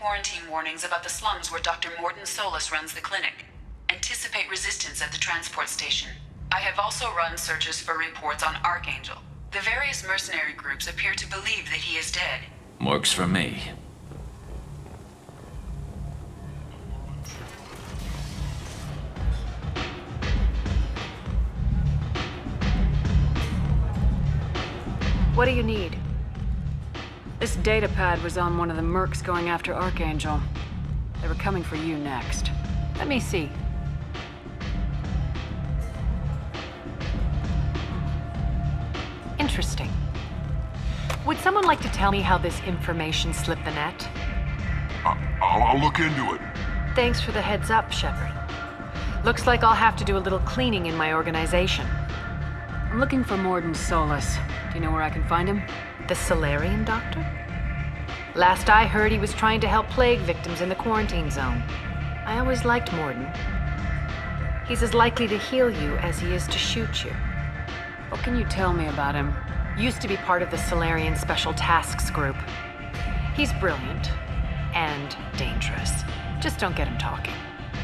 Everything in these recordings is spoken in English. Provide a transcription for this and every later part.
quarantine warnings about the slums where Dr. Morton Solus runs the clinic. Anticipate resistance at the transport station. I have also run searches for reports on Archangel. The various mercenary groups appear to believe that he is dead. Works for me. What do you need? This data pad was on one of the mercs going after Archangel. They were coming for you next. Let me see. Interesting. Would someone like to tell me how this information slipped the net? I'll look into it. Thanks for the heads up, Shepard. Looks like I'll have to do a little cleaning in my organization. I'm looking for Morton Solus. Do you know where I can find him? The Solarian doctor? Last I heard, he was trying to help plague victims in the quarantine zone. I always liked Morton. He's as likely to heal you as he is to shoot you. What can you tell me about him? Used to be part of the Solarian Special Tasks Group. He's brilliant and dangerous. Just don't get him talking.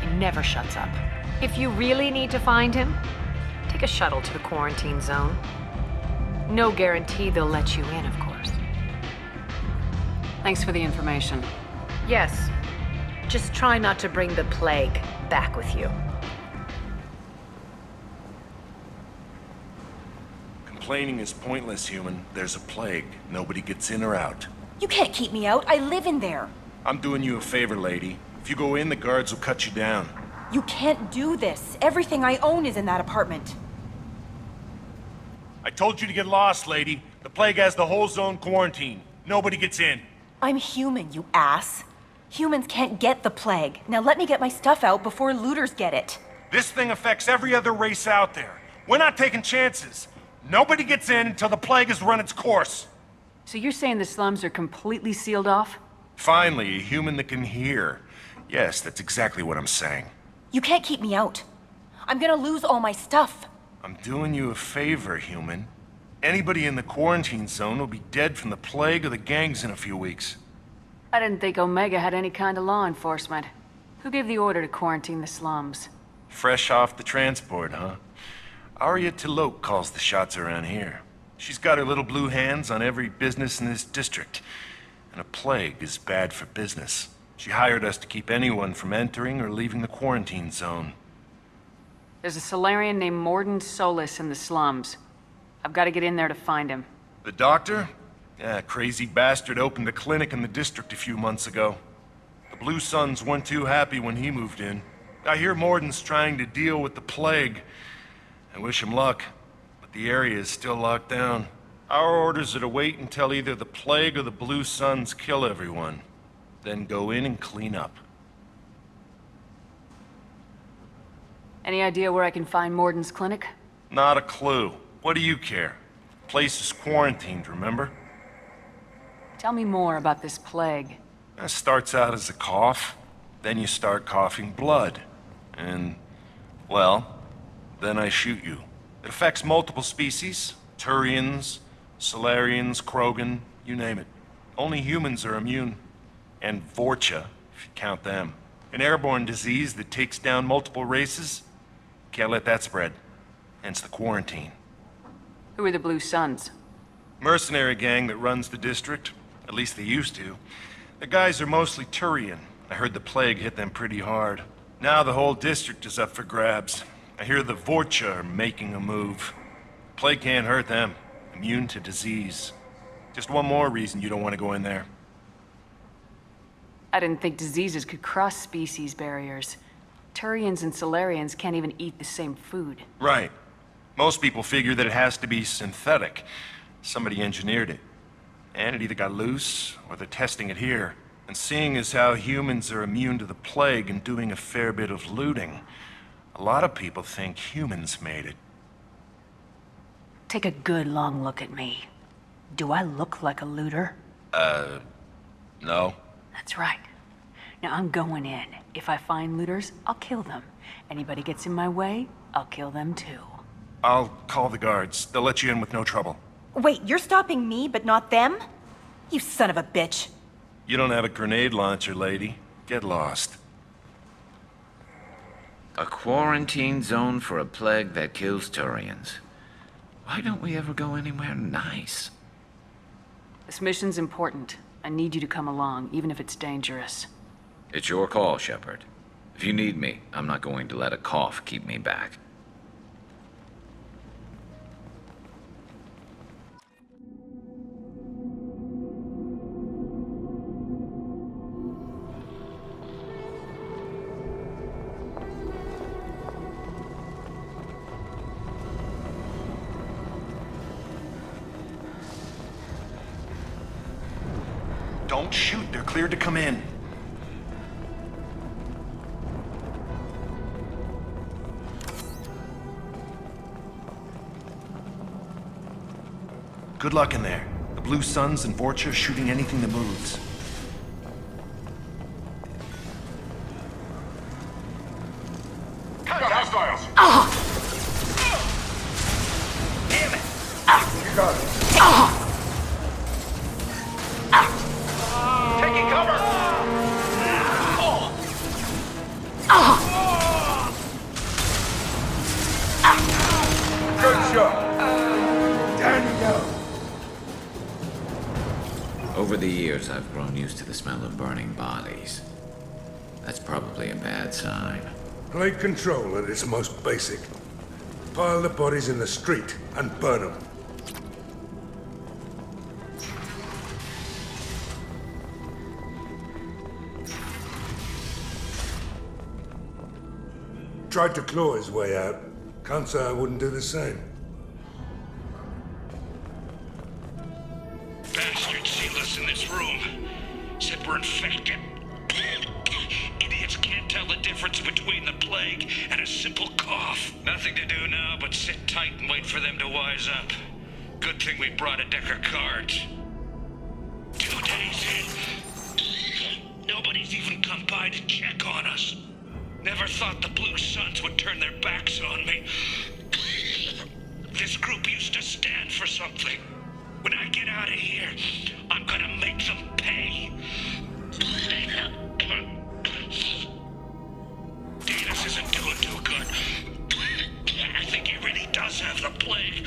He never shuts up. If you really need to find him, take a shuttle to the quarantine zone. No guarantee they'll let you in, of course. Thanks for the information. Yes. Just try not to bring the plague back with you. Complaining is pointless, human. There's a plague. Nobody gets in or out. You can't keep me out. I live in there. I'm doing you a favor, lady. If you go in, the guards will cut you down. You can't do this. Everything I own is in that apartment. I told you to get lost, lady. The plague has the whole zone quarantined. Nobody gets in. I'm human, you ass. Humans can't get the plague. Now let me get my stuff out before looters get it. This thing affects every other race out there. We're not taking chances. Nobody gets in until the plague has run its course. So you're saying the slums are completely sealed off? Finally, a human that can hear. Yes, that's exactly what I'm saying. You can't keep me out. I'm gonna lose all my stuff. I'm doing you a favor, human. Anybody in the quarantine zone will be dead from the plague or the gangs in a few weeks. I didn't think Omega had any kind of law enforcement. Who gave the order to quarantine the slums? Fresh off the transport, huh? 𝐕𝐈𝐒𝐿𝐿𝐿 calls the shots around here. She's got her little blue hands on every business in this district. And a plague is bad for business. She hired us to keep anyone from entering or leaving the quarantine zone. There's a Solarian named Morton Solus in the slums. I've got to get in there to find him. The doctor? Yeah, crazy bastard opened a clinic in the district a few months ago. The Blue Suns weren't too happy when he moved in. I hear Morton's trying to deal with the plague. I wish him luck, but the area is still locked down. Our orders are to wait until either the plague or the Blue Suns kill everyone. Then go in and clean up. Any idea where I can find Morton's clinic? Not a clue. What do you care? The place is quarantined, remember? Tell me more about this plague. It starts out as a cough, then you start coughing blood. And, well, then I shoot you. It affects multiple species. Turians, Solarians, Krogan, you name it. Only humans are immune. And 𝐕𝐿𝐒, if you count them. An airborne disease that takes down multiple races. Can't let that spread. Hence the quarantine. Who are the Blue Suns? Mercenary gang that runs the district. At least they used to. The guys are mostly Turian. I heard the plague hit them pretty hard. Now the whole district is up for grabs. I hear the 𝐕𝐿𝐒 are making a move. Plague can't hurt them. Immune to disease. Just one more reason you don't want to go in there. I didn't think diseases could cross species barriers. Turians and Solarians can't even eat the same food. Right. Most people figure that it has to be synthetic. Somebody engineered it. And it either got loose, or they're testing it here. And seeing as how humans are immune to the plague and doing a fair bit of looting, a lot of people think humans made it. Take a good long look at me. Do I look like a looter? No. That's right. Now I'm going in. If I find looters, I'll kill them. Anybody gets in my way, I'll kill them too. I'll call the guards. They'll let you in with no trouble. Wait, you're stopping me, but not them? You son of a bitch. You don't have a grenade launcher, lady. Get lost. A quarantine zone for a plague that kills Turians. Why don't we ever go anywhere nice? This mission's important. I need you to come along, even if it's dangerous. It's your call, Shepard. If you need me, I'm not going to let a cough keep me back. Don't shoot. They're cleared to come in. Good luck in there. The Blue Suns and Vorcha shooting anything that moves. Hostiles! Damn it! You got it. Taking cover! Good shot. Down you go. Over the years, I've grown used to the smell of burning bodies. That's probably a bad sign. Plague control at its most basic. Pile the bodies in the street and burn them. Tried to claw his way out. Can't say I wouldn't do the same. Bastards sealed us in this room. Said we're infected. Idiots can't tell the difference between the plague and a simple cough. Nothing to do now but sit tight and wait for them to wise up. Good thing we brought a deck of cards. 2 days in. Nobody's even come by to check on us. Never thought the Blue Suns would turn their backs on me. This group used to stand for something. When I get out of here, I'm gonna make them pay. Davis isn't doing too good. I think he really does have the plague.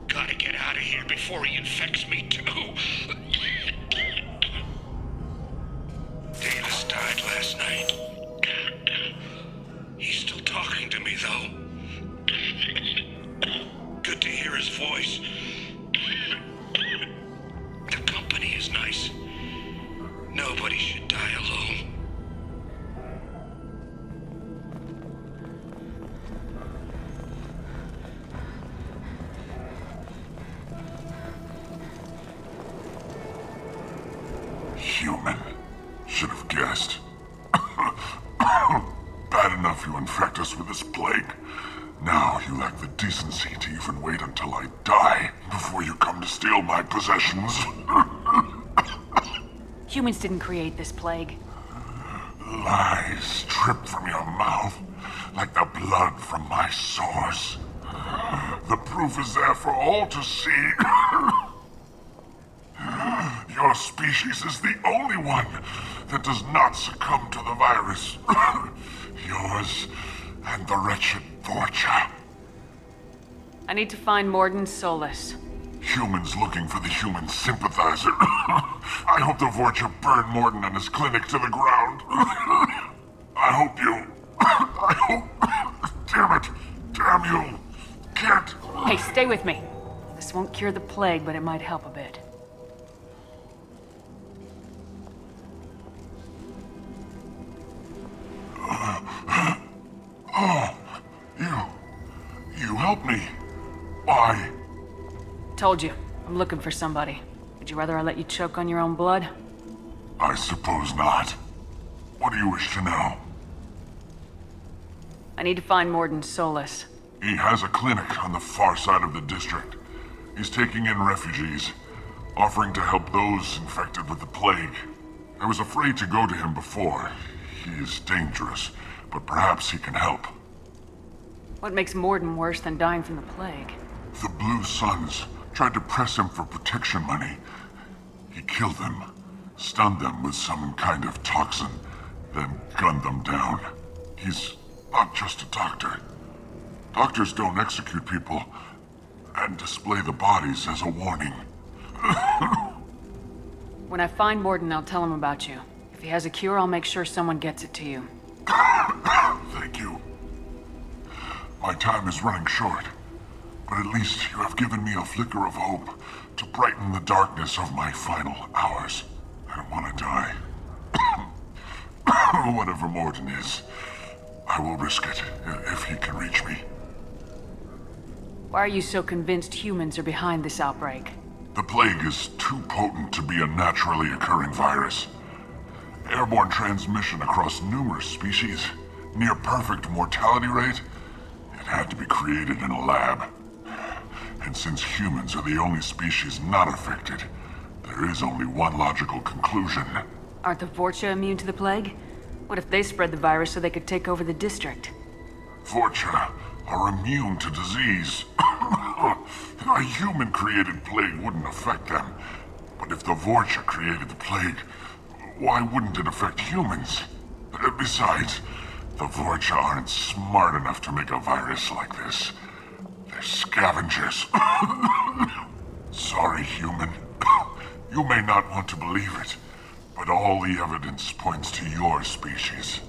Gotta get out of here before he infects me too. Davis died last night. He's still talking to me, though. Good to hear his voice. The company is nice. Nobody should die alone. Human. Should have guessed. Bad enough you infect us with this plague. Now you lack the decency to even wait until I die before you come to steal my possessions. Humans didn't create this plague. Lies drip from your mouth like the blood from my sores. The proof is there for all to see. Your species is the only one that does not succumb to the virus. Yours and the wretched Vorcha. I need to find Morden Solus. Humans looking for the human sympathizer. I hope the Vorcha burn Morden and his clinic to the ground. I hope you... I hope... Damn it! Damn you! Can't... Hey, stay with me. This won't cure the plague, but it might help a bit. You helped me. Why? Told you. I'm looking for somebody. Would you rather I let you choke on your own blood? I suppose not. What do you wish to know? I need to find Morden Solus. He has a clinic on the far side of the district. He's taking in refugees, offering to help those infected with the plague. I was afraid to go to him before. He is dangerous, but perhaps he can help. What makes Morden worse than dying from the plague? The Blue Suns tried to press him for protection money. He killed them. stunned them with some kind of toxin, then gunned them down. He's not just a doctor. Doctors don't execute people and display the bodies as a warning. When I find Morden, I'll tell him about you. If he has a cure, I'll make sure someone gets it to you. Thank you. My time is running short, but at least you have given me a flicker of hope to brighten the darkness of my final hours. I don't want to die. Whatever Morden is, I will risk it if he can reach me. Why are you so convinced humans are behind this outbreak? The plague is too potent to be a naturally occurring virus. Airborne transmission across numerous species, near perfect mortality rate. It had to be created in a lab. And since humans are the only species not affected, there is only one logical conclusion. Aren't the Vorcha immune to the plague? What if they spread the virus so they could take over the district? Vorcha are immune to disease. A human-created plague wouldn't affect them. But if the Vorcha created the plague, why wouldn't it affect humans? Besides, the Vorcha aren't smart enough to make a virus like this. They're scavengers. Sorry, human. You may not want to believe it, but all the evidence points to your species.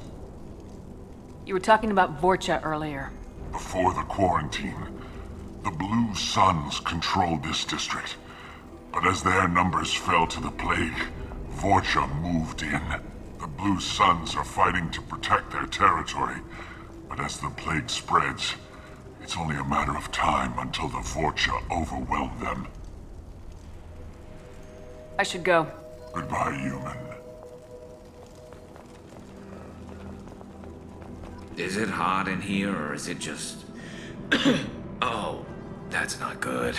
You were talking about Vorcha earlier. Before the quarantine, the Blue Suns controlled this district. But as their numbers fell to the plague, Vorcha moved in. The Blue Suns are fighting to protect their territory. But as the plague spreads, it's only a matter of time until the Vorcha overwhelm them. I should go. Goodbye, human. Is it hot in here, or is it just... Oh, that's not good.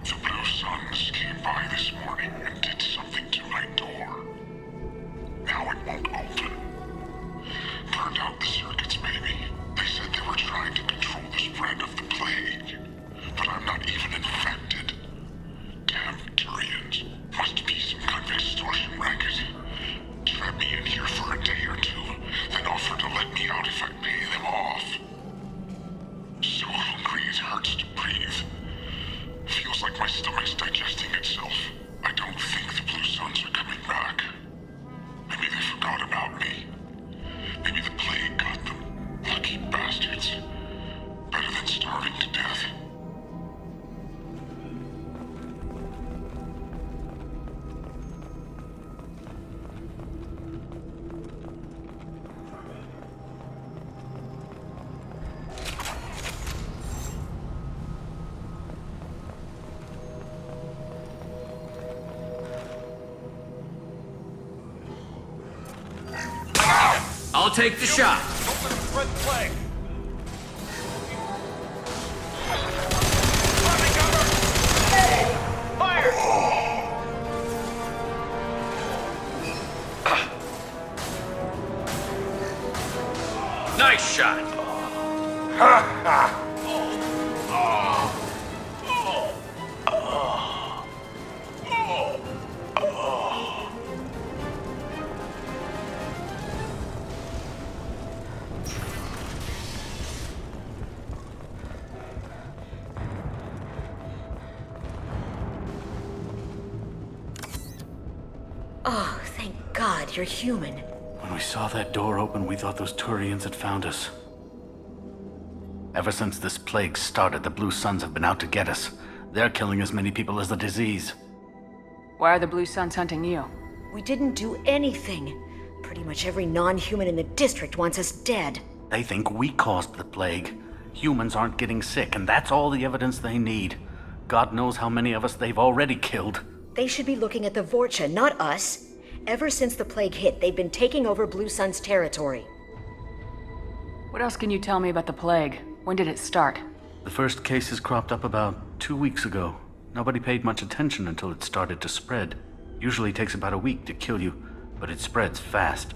The Blue Suns came by this morning and did something to my door. Now it won't open. Turned out the circuits, maybe. They said they were trying to control the spread of the plague. But I'm not even infected. Damn Turians. Must be some kind of extortion racket. Trap me in here for a day or two, then offer to let me out if I pay them off. So hungry it hurts to breathe. Feels like my stomach's digesting itself. I don't think the Blue Suns are coming back. Maybe they forgot about me. Maybe the plague got them. Lucky bastards. Better than starving to death. I'll take the shot. Don't let them spread the plague. Fire! Nice shot. Oh, thank God you're human. When we saw that door open, we thought those Turians had found us. Ever since this plague started, the Blue Suns have been out to get us. They're killing as many people as the disease. Why are the Blue Suns hunting you? We didn't do anything. Pretty much every non-human in the district wants us dead. They think we caused the plague. Humans aren't getting sick, and that's all the evidence they need. God knows how many of us they've already killed. They should be looking at the Vorcha, not us. Ever since the plague hit, they've been taking over Blue Sun's territory. What else can you tell me about the plague? When did it start? The first cases cropped up about 2 weeks ago. Nobody paid much attention until it started to spread. Usually takes about a week to kill you, but it spreads fast.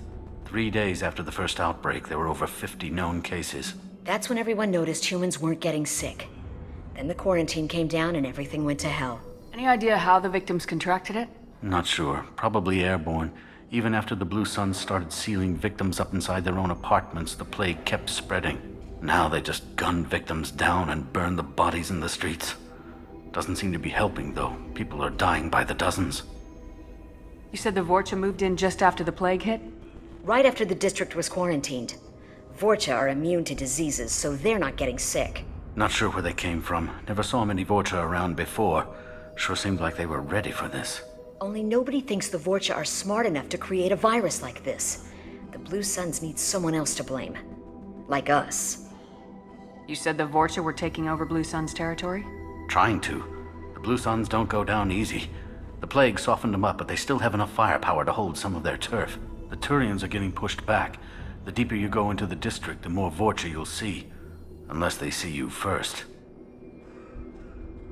3 days after the first outbreak, there were over 50 known cases. That's when everyone noticed humans weren't getting sick. Then the quarantine came down and everything went to hell. Any idea how the victims contracted it? Not sure. Probably airborne. Even after the Blue Suns started sealing victims up inside their own apartments, the plague kept spreading. Now they just gun victims down and burn the bodies in the streets. Doesn't seem to be helping, though. People are dying by the dozens. You said the Vorcha moved in just after the plague hit? Right after the district was quarantined. Vorcha are immune to diseases, so they're not getting sick. Not sure where they came from. Never saw many Vorcha around before. Sure seemed like they were ready for this. Only nobody thinks the Vorcha are smart enough to create a virus like this. The Blue Suns need someone else to blame. Like us. You said the Vorcha were taking over Blue Sun's territory? Trying to. The Blue Suns don't go down easy. The plague softened them up, but they still have enough firepower to hold some of their turf. The Turians are getting pushed back. The deeper you go into the district, the more Vorcha you'll see. Unless they see you first.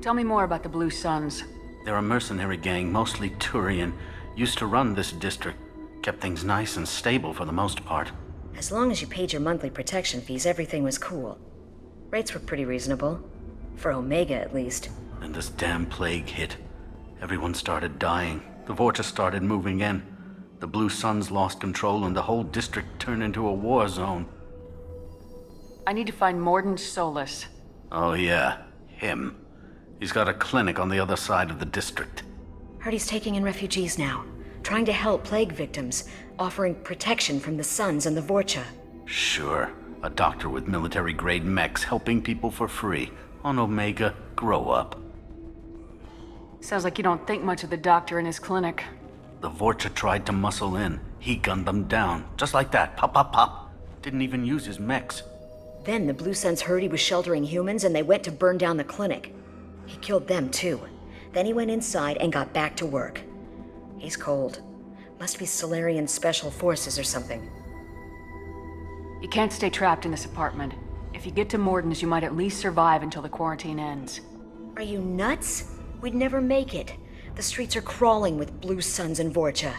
Tell me more about the Blue Suns. They're a mercenary gang, mostly Turian. Used to run this district. Kept things nice and stable for the most part. As long as you paid your monthly protection fees, everything was cool. Rates were pretty reasonable. For Omega, at least. Then this damn plague hit. Everyone started dying. The Vorcha started moving in. The Blue Suns lost control and the whole district turned into a war zone. I need to find Morden Solis. Oh yeah, him. He's got a clinic on the other side of the district. Heard he's taking in refugees now. Trying to help plague victims. Offering protection from the Suns and the Vorcha. Sure. A doctor with military-grade mechs helping people for free. On Omega, grow up. Sounds like you don't think much of the doctor in his clinic. The Vorcha tried to muscle in. He gunned them down. Just like that. Pop, pop, pop. Didn't even use his mechs. Then the Blue Suns heard he was sheltering humans and they went to burn down the clinic. He killed them too. Then he went inside and got back to work. He's cold. Must be Solarian Special Forces or something. You can't stay trapped in this apartment. If you get to Morden's, you might at least survive until the quarantine ends. Are you nuts? We'd never make it. The streets are crawling with Blue Suns and Vorcha.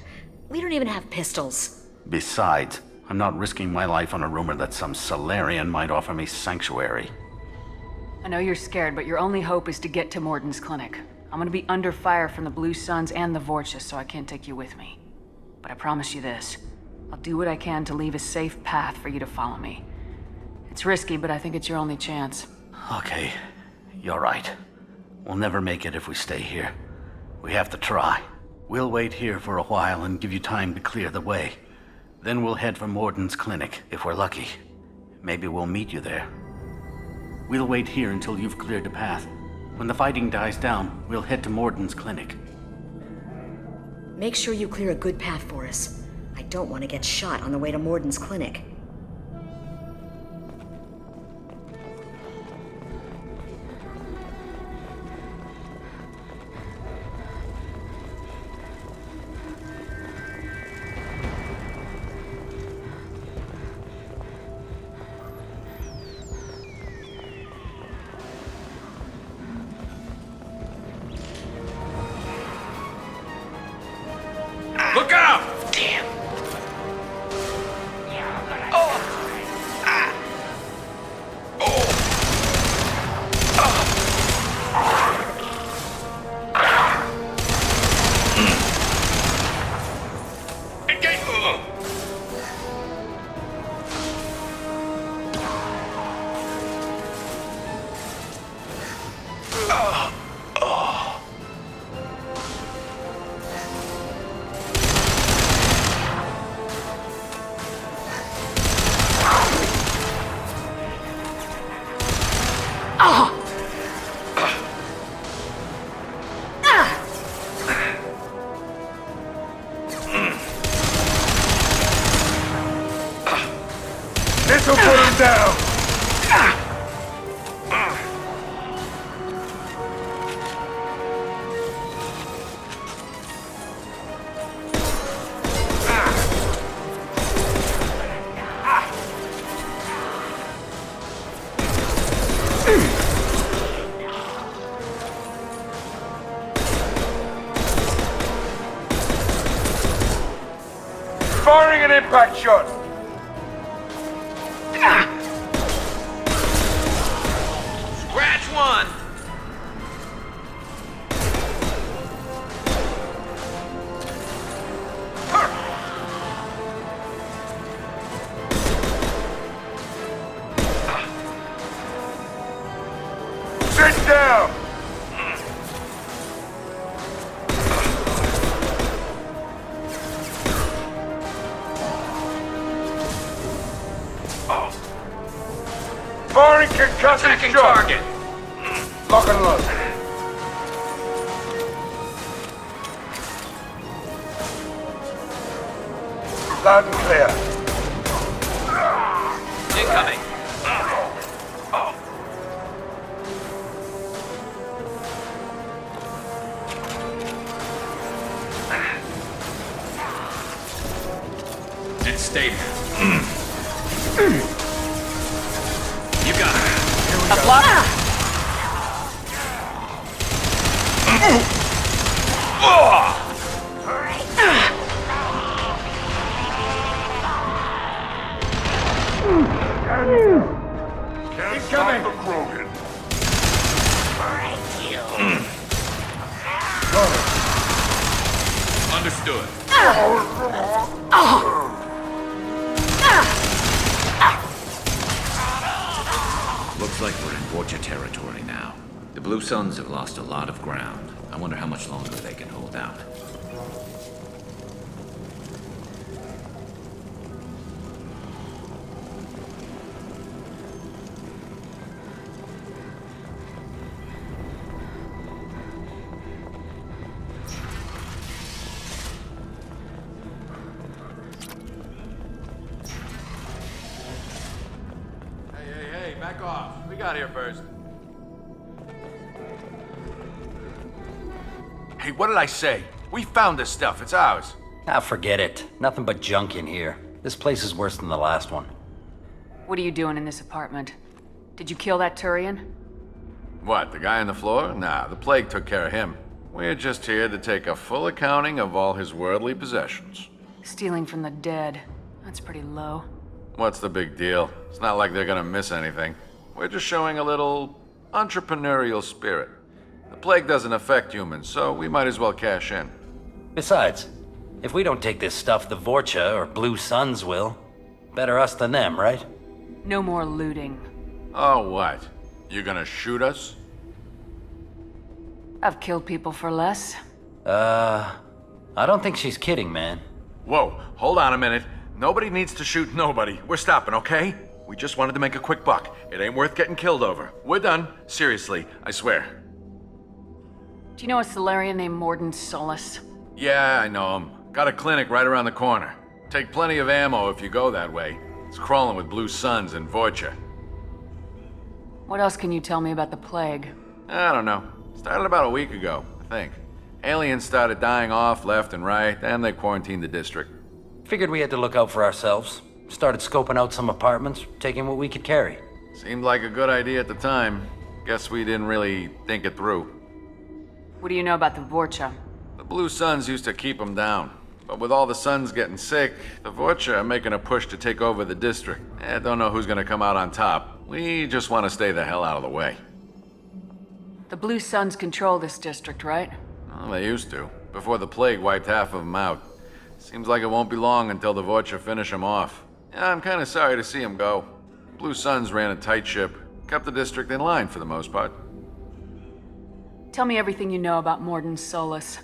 We don't even have pistols. Besides, I'm not risking my life on a rumor that some Solarian might offer me sanctuary. I know you're scared, but your only hope is to get to Morden's clinic. I'm gonna be under fire from the Blue Suns and the Vorcha, so I can't take you with me. But I promise you this. I'll do what I can to leave a safe path for you to follow me. It's risky, but I think it's your only chance. Okay, you're right. We'll never make it if we stay here. We have to try. We'll wait here for a while and give you time to clear the way. Then we'll head for Morden's clinic, if we're lucky. Maybe we'll meet you there. We'll wait here until you've cleared the path. When the fighting dies down, we'll head to Morden's clinic. Make sure you clear a good path for us. I don't want to get shot on the way to Morden's clinic. Look out! Damn. firing an impact shot! Scratch one! Sit down! Firing concussive shot! Target. Lock and load. Loud and clear. Incoming. And stay there. You got it. A block? Can't stop the Krogan. Understood. Looks like we're in Vorcha territory now. The Blue Suns have lost a lot of ground. I wonder how much longer they can hold out. Hey, back off. We got here first. Hey, what did I say? We found this stuff. It's ours. Ah, forget it. Nothing but junk in here. This place is worse than the last one. What are you doing in this apartment? Did you kill that Turian? What, the guy on the floor? Nah, the plague took care of him. We're just here to take a full accounting of all his worldly possessions. Stealing from the dead. That's pretty low. What's the big deal? It's not like they're gonna miss anything. We're just showing a little entrepreneurial spirit. The plague doesn't affect humans, so we might as well cash in. Besides, if we don't take this stuff, the Vorcha or Blue Suns will. Better us than them, right? No more looting. Oh, what? You gonna shoot us? I've killed people for less. I don't think she's kidding, man. Whoa, hold on a minute. Nobody needs to shoot nobody. We're stopping, okay? We just wanted to make a quick buck. It ain't worth getting killed over. We're done. Seriously, I swear. Do you know a Solarian named Morden Solus? Yeah, I know him. Got a clinic right around the corner. Take plenty of ammo if you go that way. It's crawling with Blue Suns and Vorcha. What else can you tell me about the plague? I don't know. Started about a week ago, I think. Aliens started dying off left and right, and they quarantined the district. Figured we had to look out for ourselves. Started scoping out some apartments, taking what we could carry. Seemed like a good idea at the time. Guess we didn't really think it through. What do you know about the Vorcha? The Blue Suns used to keep them down. But with all the Suns getting sick, the Vorcha are making a push to take over the district. Don't know who's gonna come out on top. We just want to stay the hell out of the way. The Blue Suns control this district, right? Well, they used to, before the plague wiped half of them out. Seems like it won't be long until the Vorcha finish them off. Yeah, I'm kind of sorry to see them go. Blue Suns ran a tight ship, kept the district in line for the most part. Tell me everything you know about Morden Solus.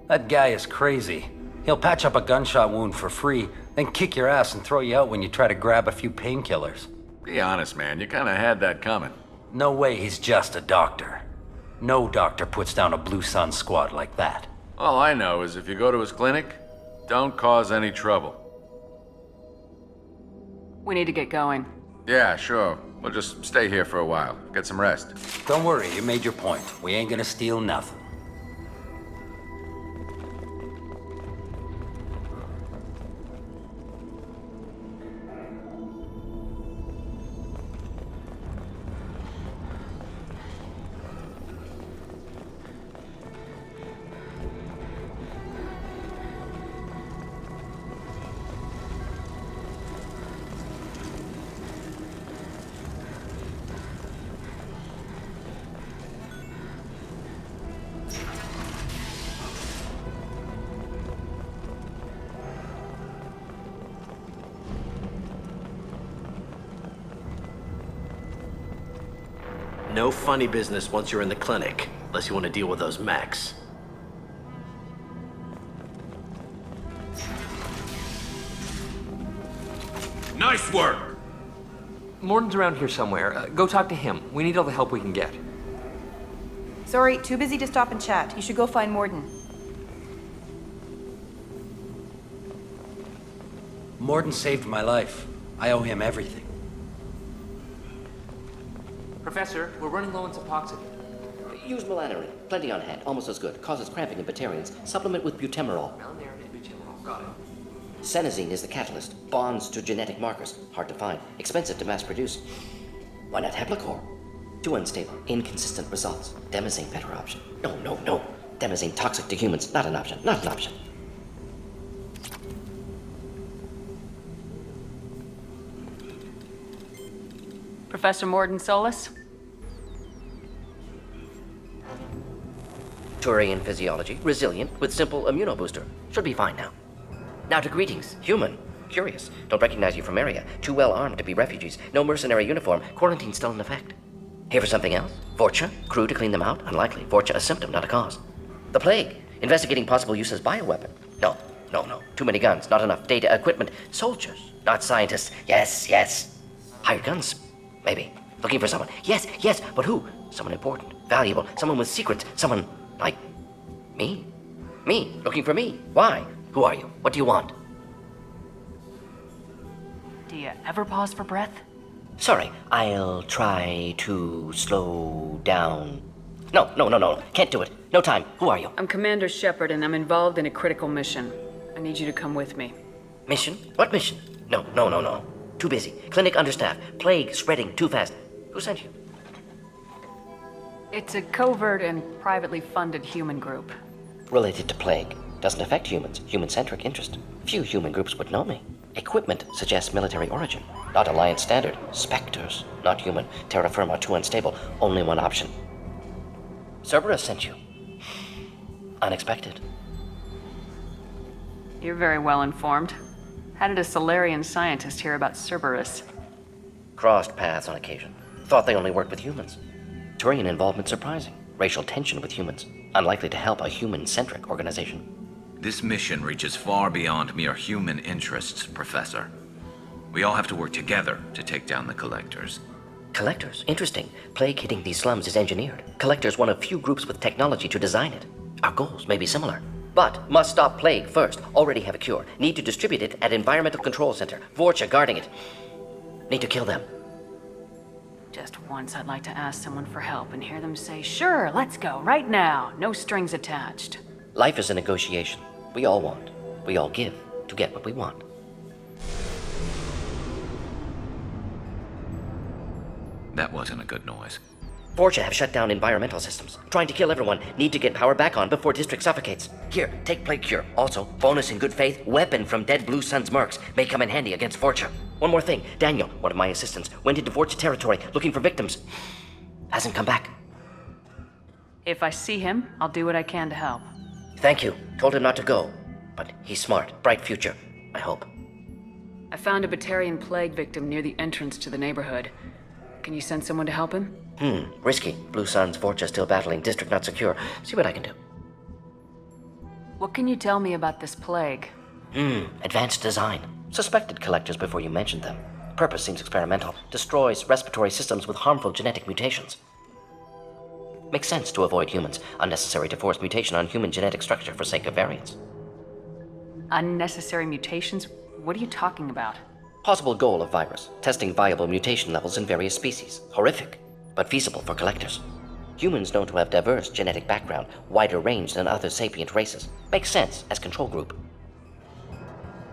That guy is crazy. He'll patch up a gunshot wound for free, then kick your ass and throw you out when you try to grab a few painkillers. Be honest, man, you kind of had that coming. No way he's just a doctor. No doctor puts down a Blue Sun squad like that. All I know is if you go to his clinic, don't cause any trouble. We need to get going. Yeah, sure. We'll just stay here for a while. Get some rest. Don't worry, you made your point. We ain't gonna steal nothing. No funny business once you're in the clinic, unless you want to deal with those mechs. Nice work! Morden's around here somewhere. Go talk to him. We need all the help we can get. Sorry, too busy to stop and chat. You should go find Morden. Morden saved my life. I owe him everything. Professor, we're running low on Suboxone. Use melanorin. Plenty on hand. Almost as good. Causes cramping in Batarians. Supplement with butemerol. Melanorin and butemerol. Got it. Senesine is the catalyst. Bonds to genetic markers. Hard to find. Expensive to mass produce. Why not Heplicor? Too unstable. Inconsistent results. Demazine better option. No. Demazine toxic to humans. Not an option. Not an option. Professor Morden Solis? Turian physiology. Resilient with simple immunobooster. Should be fine now. Now to greetings. Human. Curious. Don't recognize you from area. Too well armed to be refugees. No mercenary uniform. Quarantine still in effect. Here for something else? Vorcha? Crew to clean them out? Unlikely. Vorcha a symptom, not a cause. The plague. Investigating possible use as bioweapon. No. Too many guns. Not enough data, equipment. Soldiers. Not scientists. Yes. Hired guns. Maybe. Looking for someone. Yes. But who? Someone important. Valuable. Someone with secrets. Someone like me? Me. Looking for me. Why? Who are you? What do you want? Do you ever pause for breath? Sorry, I'll try to slow down. No. Can't do it. No time. Who are you? I'm Commander Shepard, and I'm involved in a critical mission. I need you to come with me. Mission? What mission? No. Too busy. Clinic understaffed. Plague spreading too fast. Who sent you? It's a covert and privately funded human group. Related to plague. Doesn't affect humans. Human-centric interest. Few human groups would know me. Equipment suggests military origin. Not Alliance standard. Spectres. Not human. Terra firma too unstable. Only one option. Cerberus sent you. Unexpected. You're very well informed. How did a Solarian scientist hear about Cerberus? Crossed paths on occasion. Thought they only worked with humans. Turian involvement surprising. Racial tension with humans. Unlikely to help a human-centric organization. This mission reaches far beyond mere human interests, Professor. We all have to work together to take down the Collectors. Collectors? Interesting. Plague hitting these slums is engineered. Collectors one of few groups with technology to design it. Our goals may be similar. But must stop plague first. Already have a cure. Need to distribute it at Environmental Control Center. Vorcha guarding it. Need to kill them. Just once I'd like to ask someone for help and hear them say, sure, let's go, right now. No strings attached. Life is a negotiation. We all want. We all give to get what we want. That wasn't a good noise. Vorcha have shut down environmental systems. Trying to kill everyone. Need to get power back on before district suffocates. Here, take plague cure. Also, bonus in good faith, weapon from dead Blue Sun's mercs. May come in handy against Vorcha. One more thing. Daniel, one of my assistants, went into Vorcha territory looking for victims. Hasn't come back. If I see him, I'll do what I can to help. Thank you. Told him not to go. But he's smart. Bright future. I hope. I found a Batarian plague victim near the entrance to the neighborhood. Can you send someone to help him? Risky. Blue Sun's Vorcha still battling. District not secure. See what I can do. What can you tell me about this plague? Advanced design. Suspected collectors before you mentioned them. Purpose seems experimental. Destroys respiratory systems with harmful genetic mutations. Makes sense to avoid humans. Unnecessary to force mutation on human genetic structure for sake of variance. Unnecessary mutations? What are you talking about? Possible goal of virus. Testing viable mutation levels in various species. Horrific, but feasible for collectors. Humans known to have diverse genetic background, wider range than other sapient races. Makes sense as control group.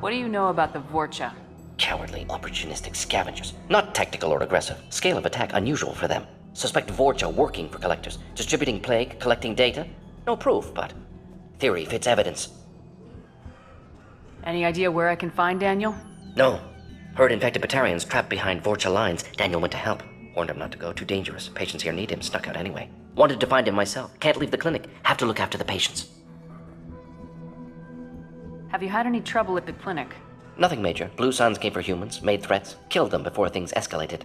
What do you know about the Vorcha? Cowardly, opportunistic scavengers. Not tactical or aggressive. Scale of attack unusual for them. Suspect Vorcha working for collectors. Distributing plague, collecting data. No proof, but theory fits evidence. Any idea where I can find Daniel? No. Heard infected Batarians trapped behind Vorcha lines. Daniel went to help. Warned him not to go. Too dangerous. Patients here need him. Snuck out anyway. Wanted to find him myself. Can't leave the clinic. Have to look after the patients. Have you had any trouble at the clinic? Nothing major. Blue Suns came for humans, made threats, killed them before things escalated.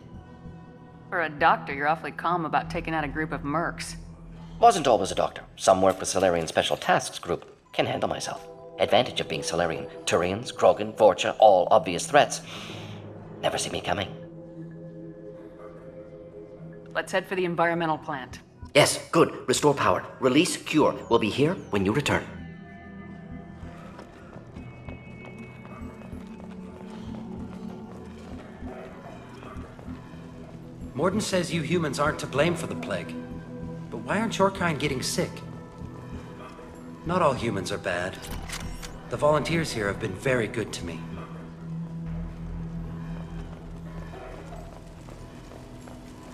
For a doctor, you're awfully calm about taking out a group of mercs. Wasn't always a doctor. Some work with Solarian Special Tasks Group. Can handle myself. Advantage of being Solarian. Turians, Krogan, Vorcha, all obvious threats. Never see me coming. Let's head for the environmental plant. Yes, good. Restore power. Release cure. We'll be here when you return. Morden says you humans aren't to blame for the plague. But why aren't your kind getting sick? Not all humans are bad. The volunteers here have been very good to me.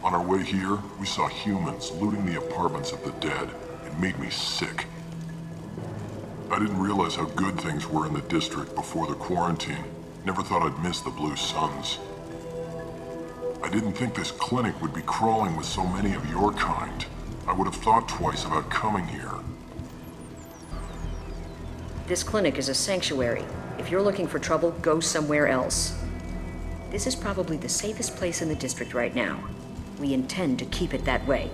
On our way here, we saw humans looting the apartments of the dead. It made me sick. I didn't realize how good things were in the district before the quarantine. Never thought I'd miss the Blue Suns. I didn't think this clinic would be crawling with so many of your kind. I would have thought twice about coming here. This clinic is a sanctuary. If you're looking for trouble, go somewhere else. This is probably the safest place in the district right now. We intend to keep it that way.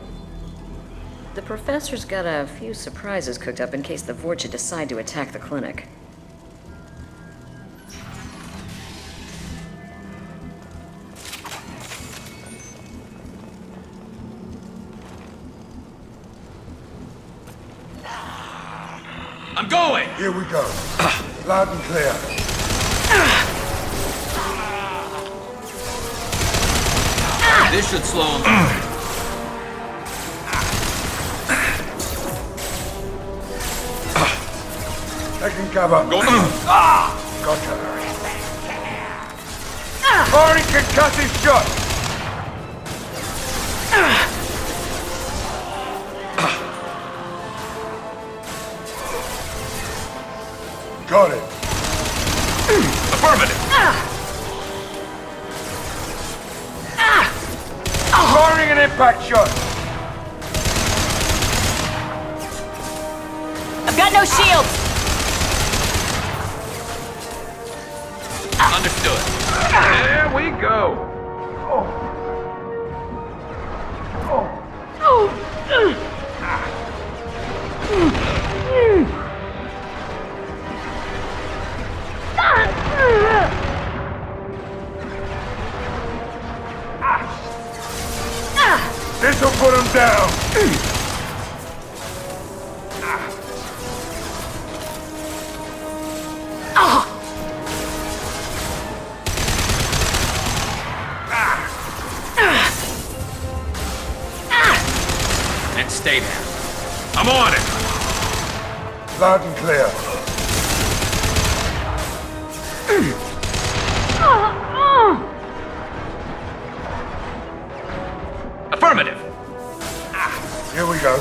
The professor's got a few surprises cooked up in case the Vorcha decide to attack the clinic. I'm going! Here we go. Loud and clear. This should slow him down. Taking cover. Go. Gotcha. Firing concussive shot. Got it. Affirmative. Firing an impact shot. I've got no shields. Understood. There we go. This'll put him down. And stay there. I'm on it. Loud and clear. Affirmative. Here we go.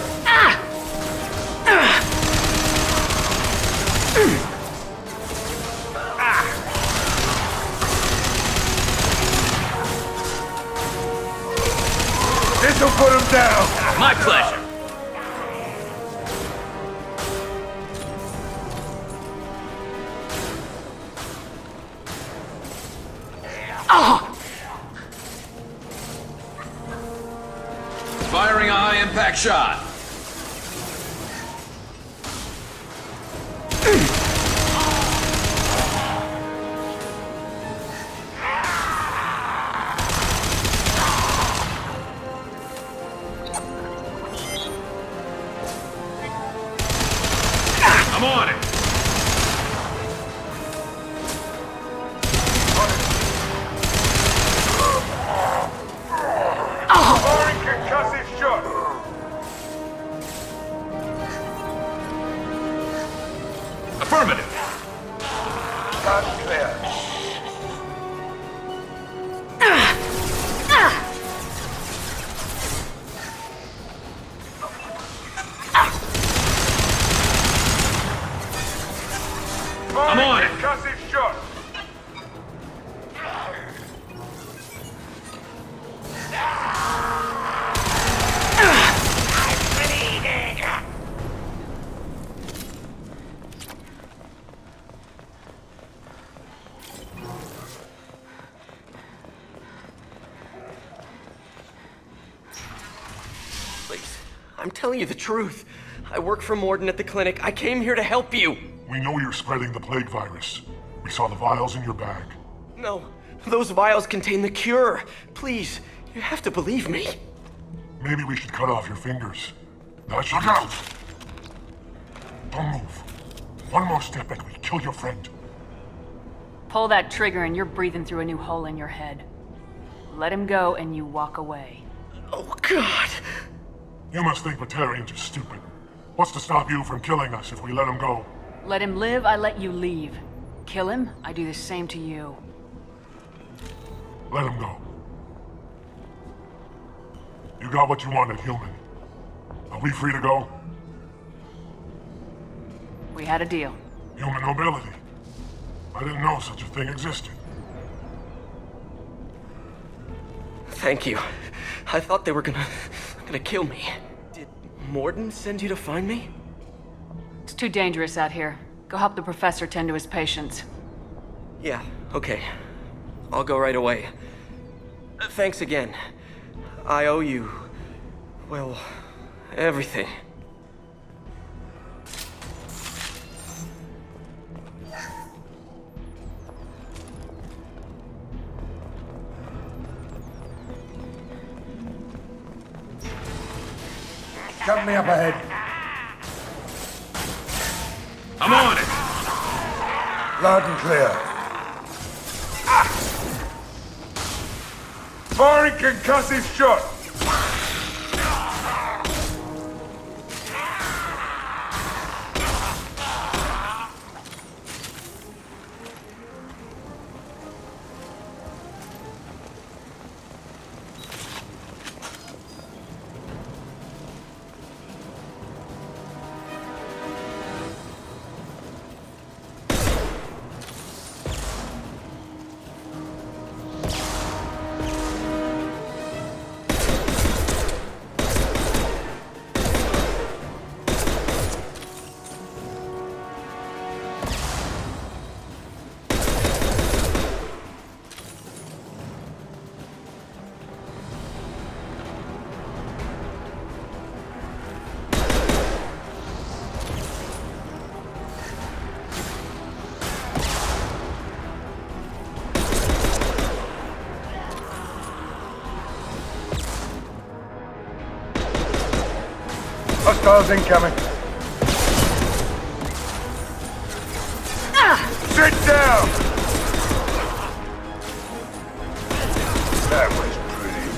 This'll put him down. My pleasure. Firing a high-impact shot. I'm on it. Firing concussive shot. Affirmative. Loud and clear. I'm on it. Concussive shot. I'm telling you the truth. I work for Morden at the clinic. I came here to help you. We know you're spreading the plague virus. We saw the vials in your bag. No, those vials contain the cure. Please, you have to believe me. Maybe we should cut off your fingers. Now look out! Don't move. One more step and we kill your friend. Pull that trigger and you're breathing through a new hole in your head. Let him go and you walk away. Oh, God. You must think Batarians are stupid. What's to stop you from killing us if we let him go? Let him live, I let you leave. Kill him, I do the same to you. Let him go. You got what you wanted, human. Are we free to go? We had a deal. Human nobility. I didn't know such a thing existed. Thank you. I thought they were gonna kill me. Did Morden send you to find me? It's too dangerous out here. Go help the professor tend to his patients. Yeah, okay. I'll go right away. Thanks again. I owe you, well, everything. Company up ahead. I'm on it! Loud and clear. Firing concussive shot! Hostiles incoming. Sit down! That was pretty.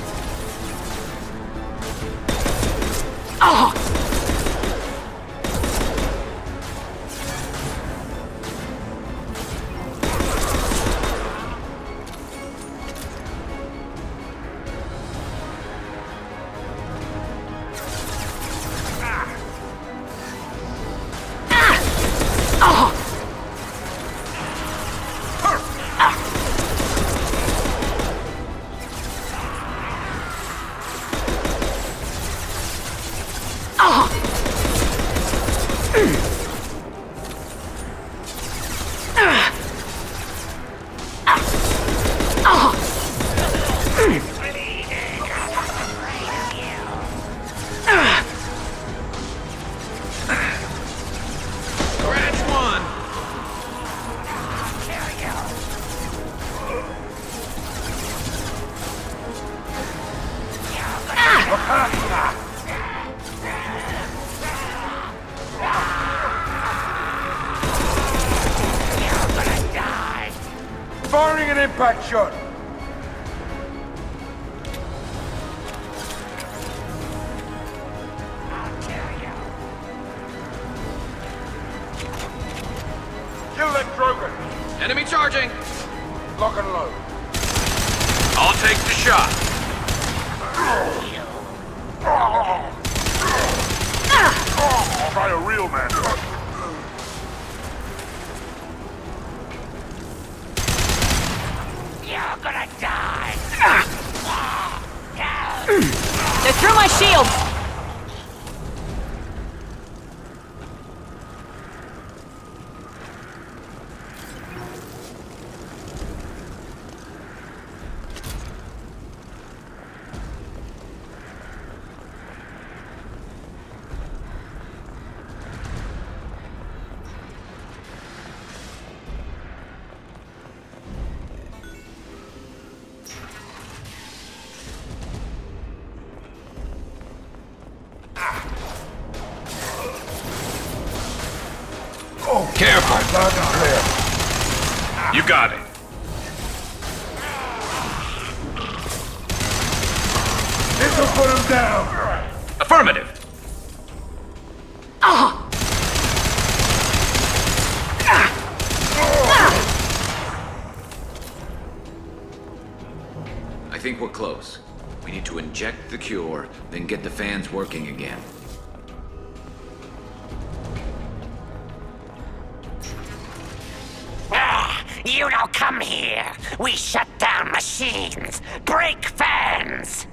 Firing an impact shot. Kill that Drogon. Enemy charging! Lock and load. I'll take the shot. Try a real man. You're gonna die! They're through my shields! Careful! Loud and clear. You got it. This'll put him down. Affirmative. I think we're close. We need to inject the cure, then get the fans working again. You don't come here. We shut down machines, break fans.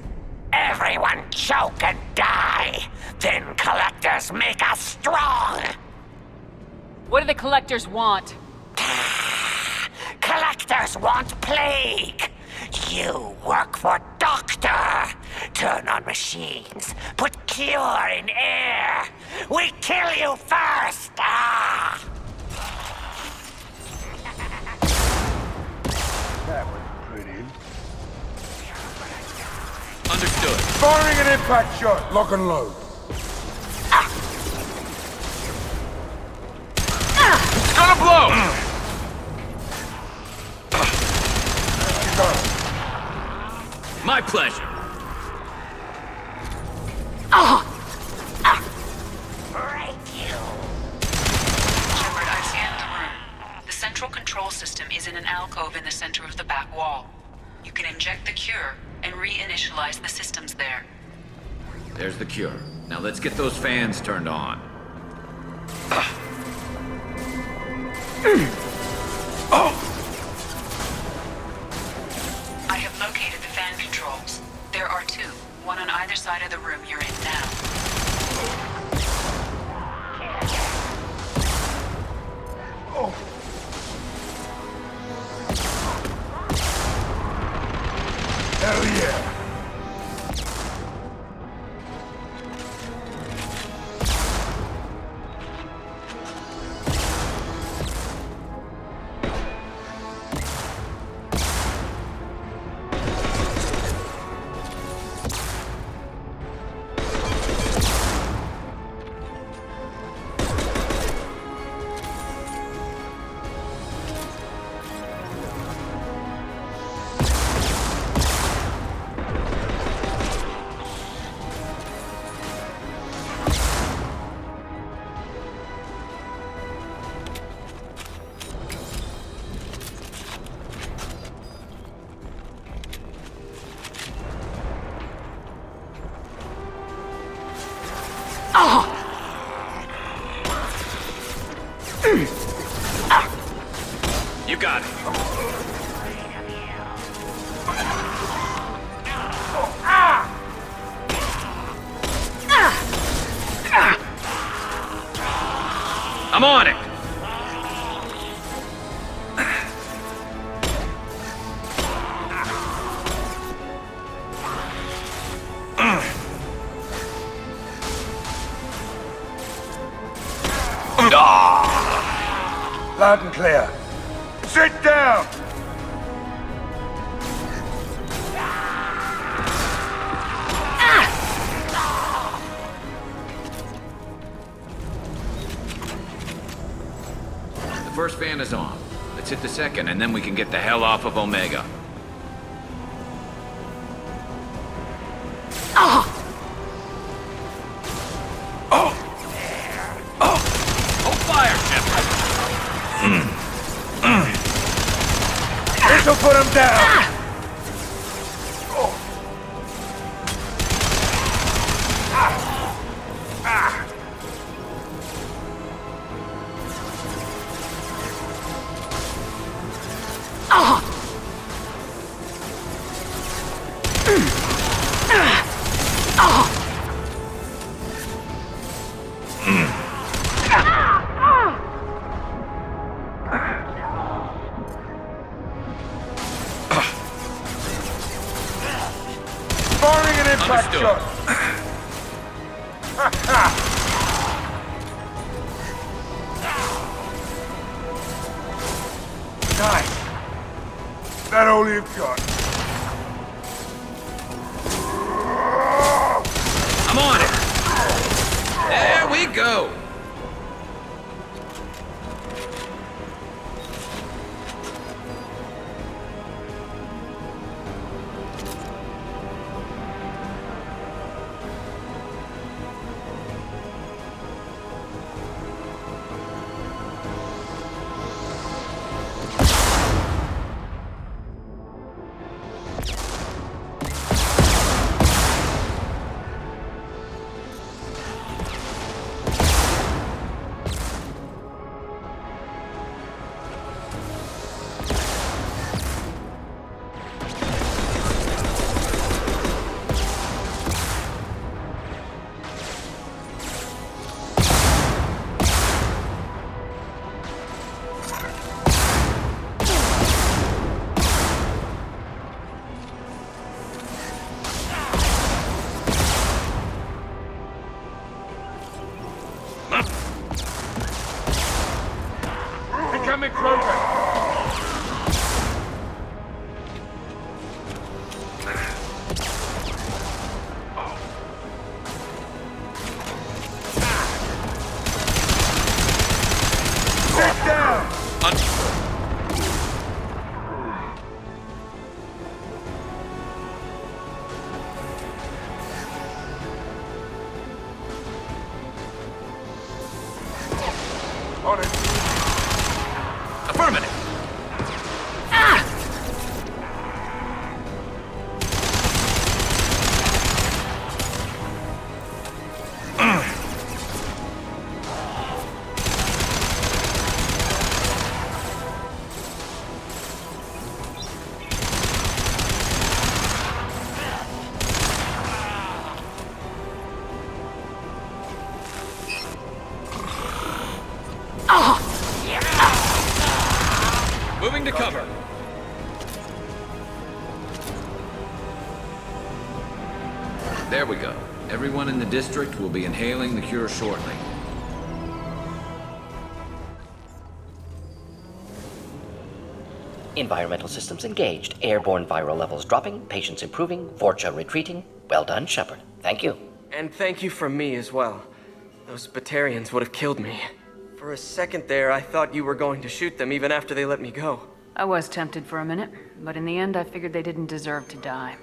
Everyone choke and die. Then collectors make us strong. What do the collectors want? Collectors want plague. You work for Doctor. Turn on machines. Put cure in air. We kill you first. That was pretty. Understood. Firing an impact shot. Lock and load. It's gonna blow! My pleasure. Shepard, I've scanned the room. The central control system is in an alcove in the center of the back wall. You can inject the cure and reinitialize the systems there. There's the cure. Now let's get those fans turned on. I have located the fan controls. There are two, one on either side of the room you're in now. Hell yeah. You got it. I'm on it. Loud and clear. Sit down! The first fan is on. Let's hit the second, and then we can get the hell off of Omega. Hold fire, Shepard! This'll put him down! Firing an impact shot! Nice. That all you've got? I'm on it! There we go! traffic's moving! Sit down! On it. Affirmative. Moving to cover. There we go. Everyone in the district will be inhaling the cure shortly. Environmental systems engaged. Airborne viral levels dropping. Patients improving. Vorcha retreating. Well done, Shepard. Thank you. And thank you from me as well. Those Batarians would have killed me. For a second there, I thought you were going to shoot them even after they let me go. I was tempted for a minute, but in the end I figured they didn't deserve to die.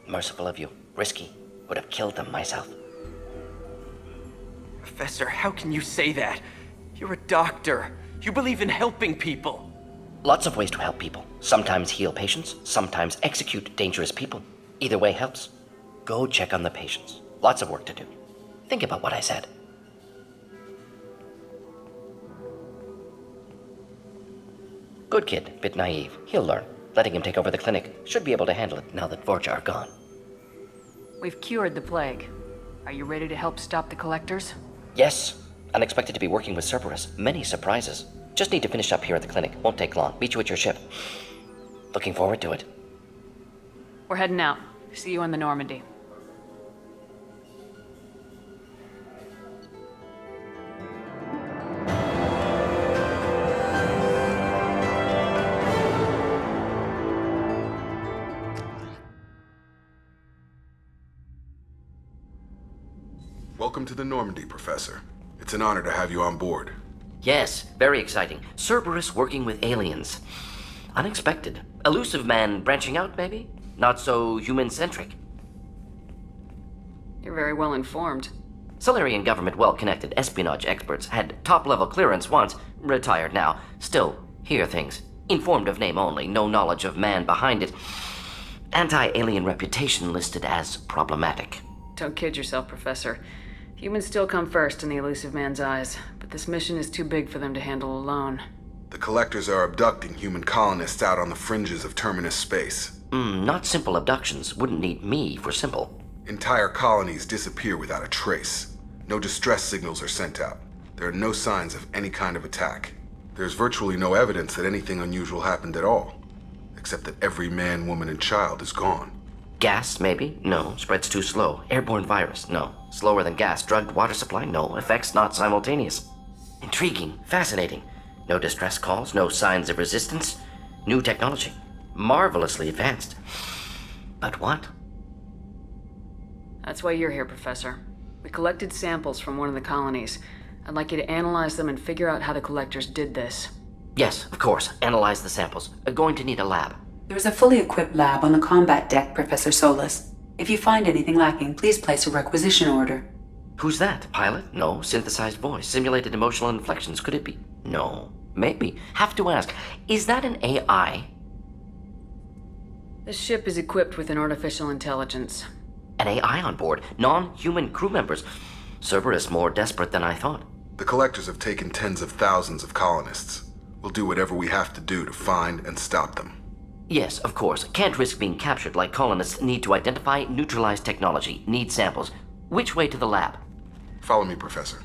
Merciful of you. Risky. Would have killed them myself. Professor, how can you say that? You're a doctor. You believe in helping people. Lots of ways to help people. Sometimes heal patients, sometimes execute dangerous people. Either way helps. Go check on the patients. Lots of work to do. Think about what I said. Good kid, bit naive. He'll learn. Letting him take over the clinic. Should be able to handle it now that Vorcha are gone. We've cured the plague. Are you ready to help stop the collectors? Yes. Unexpected to be working with Cerberus. Many surprises. Just need to finish up here at the clinic. Won't take long. Meet you at your ship. Looking forward to it. We're heading out. See you on the Normandy. Welcome to the Normandy, Professor. It's an honor to have you on board. Yes, very exciting. Cerberus working with aliens. Unexpected. Elusive man branching out, maybe? Not so human-centric. You're very well informed. Solarian government well-connected espionage experts had top-level clearance once, retired now. Still, hear things. Informed of name only, no knowledge of man behind it. Anti-alien reputation listed as problematic. Don't kid yourself, Professor. Humans still come first in the elusive man's eyes, but this mission is too big for them to handle alone. The Collectors are abducting human colonists out on the fringes of Terminus space. Not simple abductions. Wouldn't need me for simple. Entire colonies disappear without a trace. No distress signals are sent out. There are no signs of any kind of attack. There's virtually no evidence that anything unusual happened at all, except that every man, woman, and child is gone. Gas, maybe? No. Spreads too slow. Airborne virus? No. Slower than gas. Drugged water supply? No. Effects not simultaneous. Intriguing. Fascinating. No distress calls. No signs of resistance. New technology. Marvelously advanced. But what? That's why you're here, Professor. We collected samples from one of the colonies. I'd like you to analyze them and figure out how the Collectors did this. Yes, of course. Analyze the samples. Going to need a lab. There's a fully equipped lab on the combat deck, Professor Solis. If you find anything lacking, please place a requisition order. Who's that? Pilot? No. Synthesized voice. Simulated emotional inflections. Could it be? No. Maybe. Have to ask. Is that an AI? This ship is equipped with an artificial intelligence. An AI on board. Non-human crew members. Cerberus more desperate than I thought. The Collectors have taken tens of thousands of colonists. We'll do whatever we have to do to find and stop them. Yes, of course. Can't risk being captured like colonists need to identify, neutralize technology, need samples. Which way to the lab? Follow me, Professor.